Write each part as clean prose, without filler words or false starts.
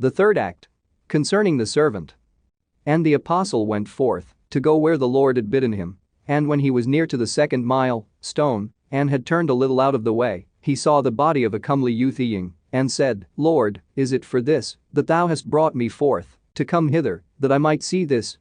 The third act. Concerning the servant. And the apostle went forth to go where the Lord had bidden him. And when he was near to the second stone, and had turned a little out of the way, he saw the body of a comely youth eating, and said, Lord, is it for this that thou hast brought me forth to come hither, that I might see this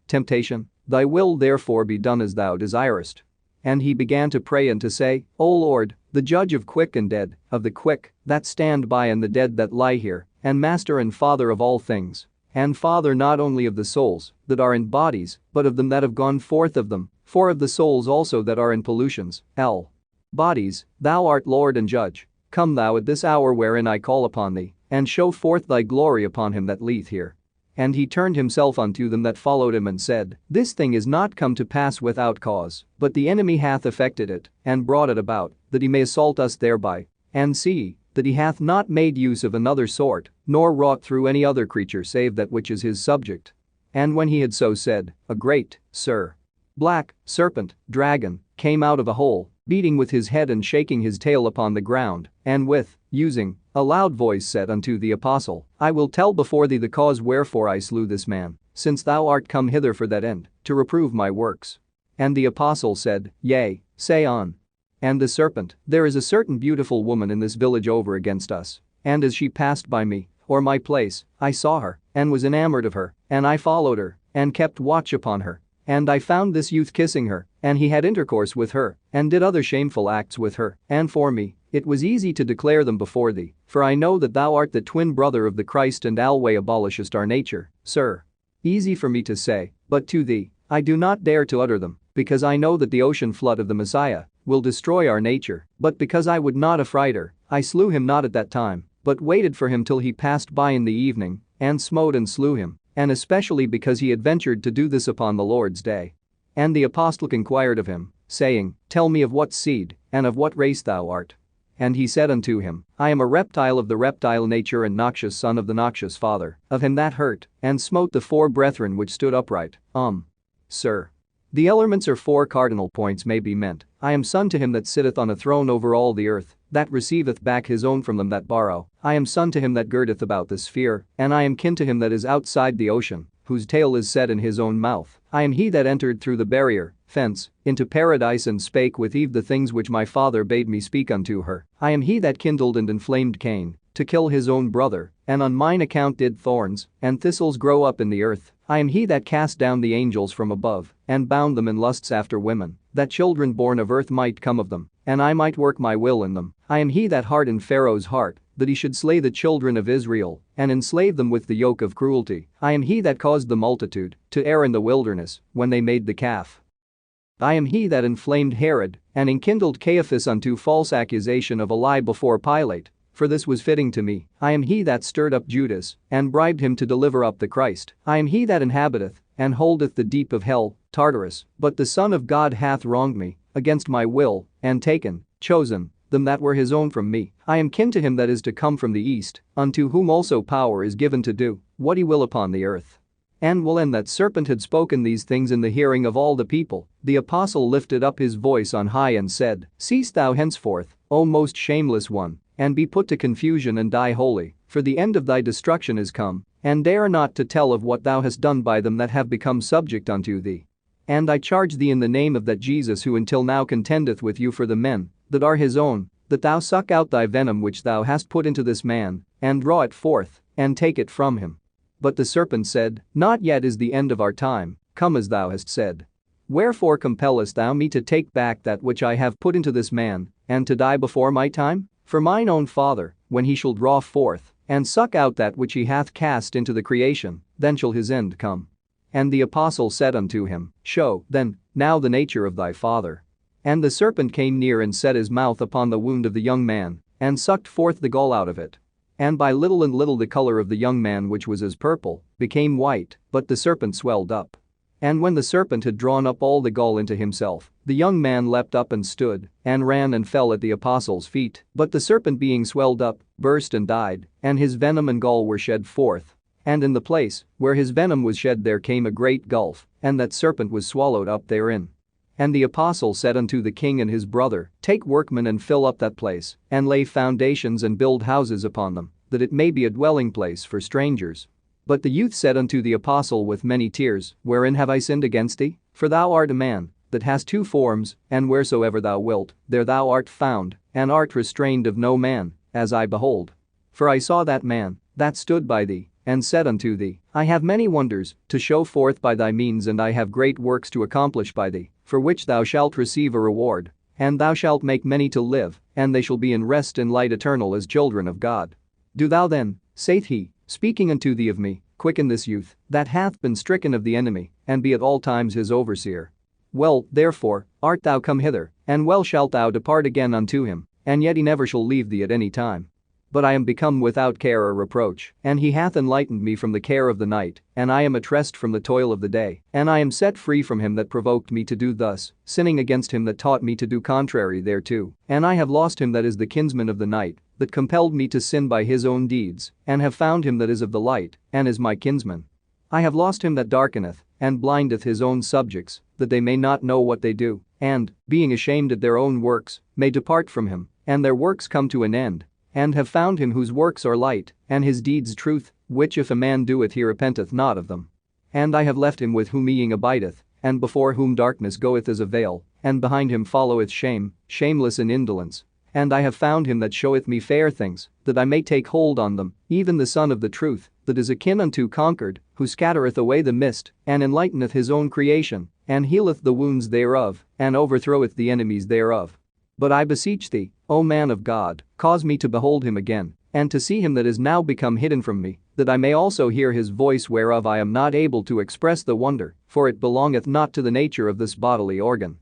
temptation? Thy will therefore be done as thou desirest. And he began to pray and to say, O Lord, the judge of quick and dead, of the quick that stand by and the dead that lie here, and master and father of all things, and father not only of the souls that are in bodies, but of them that have gone forth of them, for of the souls also that are in pollutions, bodies, thou art Lord and judge. Come thou at this hour wherein I call upon thee, and show forth thy glory upon him that lieth here. And he turned himself unto them that followed him and said, This thing is not come to pass without cause, but the enemy hath effected it, and brought it about, that he may assault us thereby. And see, that he hath not made use of another sort, nor wrought through any other creature save that which is his subject. And when he had so said, a great, black serpent, dragon, came out of a hole, beating with his head and shaking his tail upon the ground, and using a loud voice said unto the apostle, I will tell before thee the cause wherefore I slew this man, since thou art come hither for that end, to reprove my works. And the apostle said, Yea, say on. And the serpent, there is a certain beautiful woman in this village over against us, and as she passed by me, or my place, I saw her, and was enamored of her, and I followed her, and kept watch upon her. And I found this youth kissing her, and he had intercourse with her, and did other shameful acts with her, and for me, it was easy to declare them before thee, for I know that thou art the twin brother of the Christ and alway abolishest our nature, sir. Easy for me to say, but to thee, I do not dare to utter them, because I know that the ocean flood of the Messiah will destroy our nature, but because I would not affright her, I slew him not at that time, but waited for him till he passed by in the evening, and smote and slew him, and especially because he had ventured to do this upon the Lord's day. And the apostle inquired of him, saying, Tell me of what seed, and of what race thou art. And he said unto him, I am a reptile of the reptile nature and noxious son of the noxious father, of him that hurt, and smote the 4 brethren which stood upright. Sir. The elements or 4 cardinal points may be meant. I am son to him that sitteth on a throne over all the earth, that receiveth back his own from them that borrow. I am son to him that girdeth about the sphere, and I am kin to him that is outside the ocean, whose tail is set in his own mouth. I am he that entered through the barrier, fence, into paradise and spake with Eve the things which my father bade me speak unto her. I am he that kindled and inflamed Cain, to kill his own brother, and on mine account did thorns and thistles grow up in the earth. I am he that cast down the angels from above, and bound them in lusts after women, that children born of earth might come of them, and I might work my will in them. I am he that hardened Pharaoh's heart, that he should slay the children of Israel, and enslave them with the yoke of cruelty. I am he that caused the multitude to err in the wilderness, when they made the calf. I am he that inflamed Herod, and enkindled Caiaphas unto false accusation of a lie before Pilate. For this was fitting to me. I am he that stirred up Judas, and bribed him to deliver up the Christ. I am he that inhabiteth, and holdeth the deep of hell, Tartarus. But the Son of God hath wronged me, against my will, and chosen, them that were his own from me. I am kin to him that is to come from the east, unto whom also power is given to do what he will upon the earth. And when that serpent had spoken these things in the hearing of all the people, the apostle lifted up his voice on high and said, Cease thou henceforth, O most shameless one, and be put to confusion and die wholly, for the end of thy destruction is come, and dare not to tell of what thou hast done by them that have become subject unto thee. And I charge thee in the name of that Jesus who until now contendeth with you for the men that are his own, that thou suck out thy venom which thou hast put into this man, and draw it forth, and take it from him. But the serpent said, Not yet is the end of our time, come as thou hast said. Wherefore compellest thou me to take back that which I have put into this man, and to die before my time? For mine own Father, when he shall draw forth, and suck out that which he hath cast into the creation, then shall his end come. And the apostle said unto him, Show, then, now the nature of thy father. And the serpent came near and set his mouth upon the wound of the young man, and sucked forth the gall out of it. And by little and little the color of the young man which was as purple, became white, but the serpent swelled up. And when the serpent had drawn up all the gall into himself, the young man leapt up and stood, and ran and fell at the apostles' feet. But the serpent being swelled up, burst and died, and his venom and gall were shed forth. And in the place where his venom was shed there came a great gulf, and that serpent was swallowed up therein. And the apostle said unto the king and his brother, Take workmen and fill up that place, and lay foundations and build houses upon them. that it may be a dwelling place for strangers. But the youth said unto the apostle with many tears, Wherein have I sinned against thee? For thou art a man that has two forms, and wheresoever thou wilt, there thou art found, and art restrained of no man, as I behold. For I saw that man that stood by thee, and said unto thee, I have many wonders to show forth by thy means, and I have great works to accomplish by thee, for which thou shalt receive a reward, and thou shalt make many to live, and they shall be in rest and light eternal as children of God. Do thou then, saith he, speaking unto thee of me, quicken this youth that hath been stricken of the enemy, and be at all times his overseer. Well, therefore, art thou come hither, and well shalt thou depart again unto him, and yet he never shall leave thee at any time. But I am become without care or reproach, and he hath enlightened me from the care of the night, and I am at rest from the toil of the day, and I am set free from him that provoked me to do thus, sinning against him that taught me to do contrary thereto, and I have lost him that is the kinsman of the night, that compelled me to sin by his own deeds, and have found him that is of the light, and is my kinsman. I have lost him that darkeneth, and blindeth his own subjects, that they may not know what they do, and, being ashamed at their own works, may depart from him, and their works come to an end. And have found him whose works are light, and his deeds truth, which if a man doeth he repenteth not of them. And I have left him with whom being abideth, and before whom darkness goeth as a veil, and behind him followeth shame, shameless in indolence. And I have found him that showeth me fair things, that I may take hold on them, even the Son of the truth, that is akin unto concord, who scattereth away the mist, and enlighteneth his own creation, and healeth the wounds thereof, and overthroweth the enemies thereof. But I beseech thee, O man of God, cause me to behold him again, and to see him that is now become hidden from me, that I may also hear his voice, whereof I am not able to express the wonder, for it belongeth not to the nature of this bodily organ.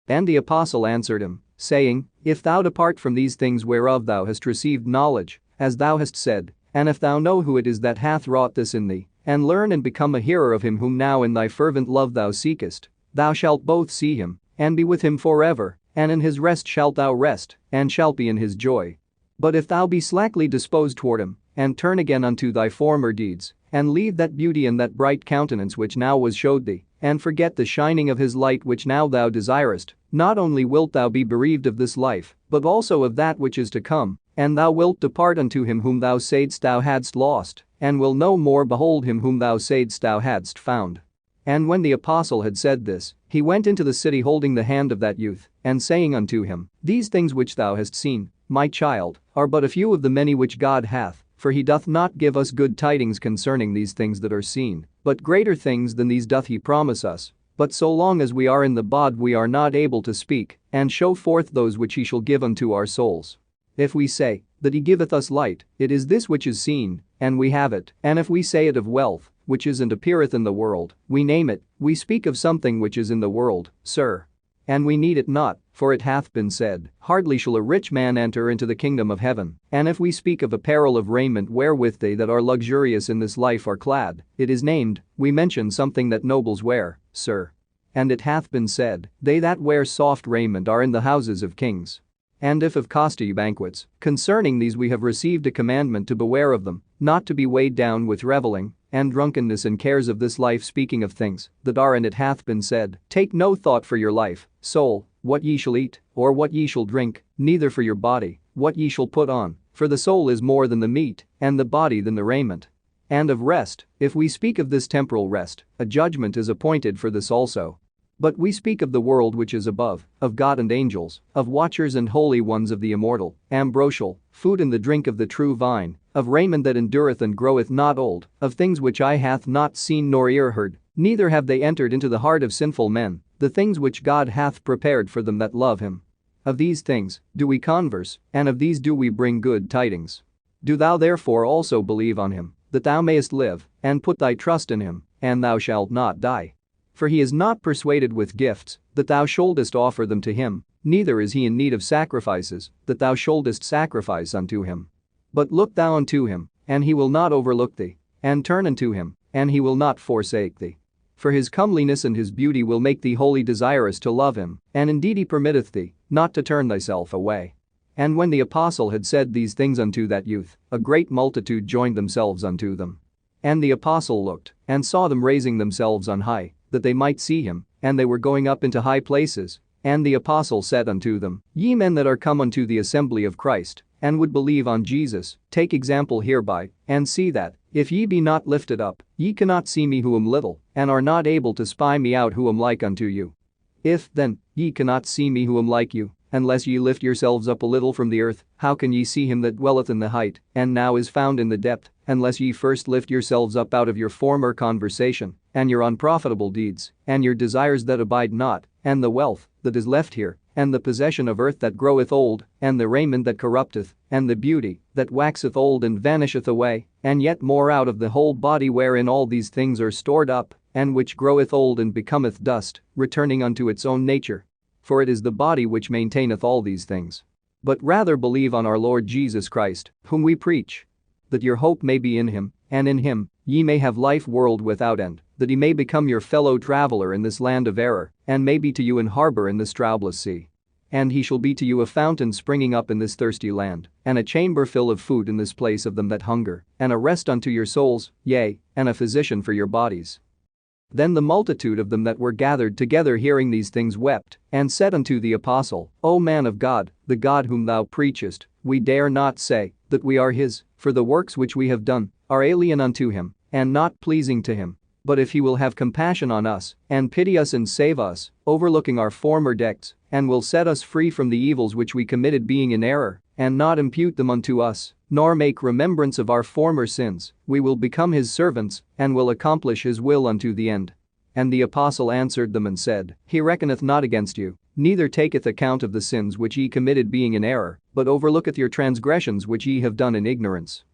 And the apostle answered him, saying, If thou depart from these things whereof thou hast received knowledge, as thou hast said, and if thou know who it is that hath wrought this in thee, and learn and become a hearer of him whom now in thy fervent love thou seekest, thou shalt both see him, and be with him forever, and in his rest shalt thou rest, and shalt be in his joy. But if thou be slackly disposed toward him, and turn again unto thy former deeds, and leave that beauty and that bright countenance which now was showed thee, and forget the shining of his light which now thou desirest, not only wilt thou be bereaved of this life, but also of that which is to come, and thou wilt depart unto him whom thou saidst thou hadst lost, and will no more behold him whom thou saidst thou hadst found. And when the apostle had said this, he went into the city holding the hand of that youth, and saying unto him, These things which thou hast seen, my child, are but a few of the many which God hath, for he doth not give us good tidings concerning these things that are seen, but greater things than these doth he promise us. But so long as we are in the body we are not able to speak, and show forth those which he shall give unto our souls. If we say that he giveth us light, it is this which is seen, and we have it, and if we say it of wealth, which is and appeareth in the world, we name it, we speak of something which is in the world, sir. And we need it not, for it hath been said, Hardly shall a rich man enter into the kingdom of heaven. And if we speak of apparel of raiment wherewith they that are luxurious in this life are clad, it is named, we mention something that nobles wear, sir. And it hath been said, They that wear soft raiment are in the houses of kings. And if of costly banquets, concerning these we have received a commandment to beware of them, not to be weighed down with revelling, and drunkenness and cares of this life, speaking of things that are, and it hath been said, Take no thought for your life, soul, what ye shall eat, or what ye shall drink, neither for your body, what ye shall put on, for the soul is more than the meat, and the body than the raiment. And of rest, if we speak of this temporal rest, a judgment is appointed for this also. But we speak of the world which is above, of God and angels, of watchers and holy ones, of the immortal, ambrosial, food and the drink of the true vine, of raiment that endureth and groweth not old, of things which eye hath not seen nor ear heard, neither have they entered into the heart of sinful men, the things which God hath prepared for them that love him. Of these things do we converse, and of these do we bring good tidings. Do thou therefore also believe on him, that thou mayest live, and put thy trust in him, and thou shalt not die. For he is not persuaded with gifts, that thou shouldest offer them to him, neither is he in need of sacrifices, that thou shouldest sacrifice unto him. But look thou unto him, and he will not overlook thee, and turn unto him, and he will not forsake thee. For his comeliness and his beauty will make thee wholly desirous to love him, and indeed he permitteth thee not to turn thyself away. And when the apostle had said these things unto that youth, a great multitude joined themselves unto them. And the apostle looked, and saw them raising themselves on high, that they might see him, and they were going up into high places. And the apostle said unto them, Ye men that are come unto the assembly of Christ, and would believe on Jesus, take example hereby, and see that, if ye be not lifted up, ye cannot see me who am little, and are not able to spy me out who am like unto you. If, then, ye cannot see me who am like you, unless ye lift yourselves up a little from the earth, how can ye see him that dwelleth in the height, and now is found in the depth, unless ye first lift yourselves up out of your former conversation, and your unprofitable deeds, and your desires that abide not, and the wealth that is left here, and the possession of earth that groweth old, and the raiment that corrupteth, and the beauty that waxeth old and vanisheth away, and yet more out of the whole body wherein all these things are stored up, and which groweth old and becometh dust, returning unto its own nature. For it is the body which maintaineth all these things. But rather believe on our Lord Jesus Christ, whom we preach, that your hope may be in him, and in him ye may have life world without end, that he may become your fellow traveler in this land of error, and may be to you an harbor in this troublous sea. And he shall be to you a fountain springing up in this thirsty land, and a chamber full of food in this place of them that hunger, and a rest unto your souls, yea, and a physician for your bodies. Then the multitude of them that were gathered together hearing these things wept, and said unto the apostle, O man of God, the God whom thou preachest, we dare not say that we are his, for the works which we have done are alien unto him, and not pleasing to him. But if he will have compassion on us, and pity us and save us, overlooking our former dects, and will set us free from the evils which we committed being in error, and not impute them unto us, nor make remembrance of our former sins, we will become his servants, and will accomplish his will unto the end. And the apostle answered them and said, He reckoneth not against you, neither taketh account of the sins which ye committed being in error, but overlooketh your transgressions which ye have done in ignorance.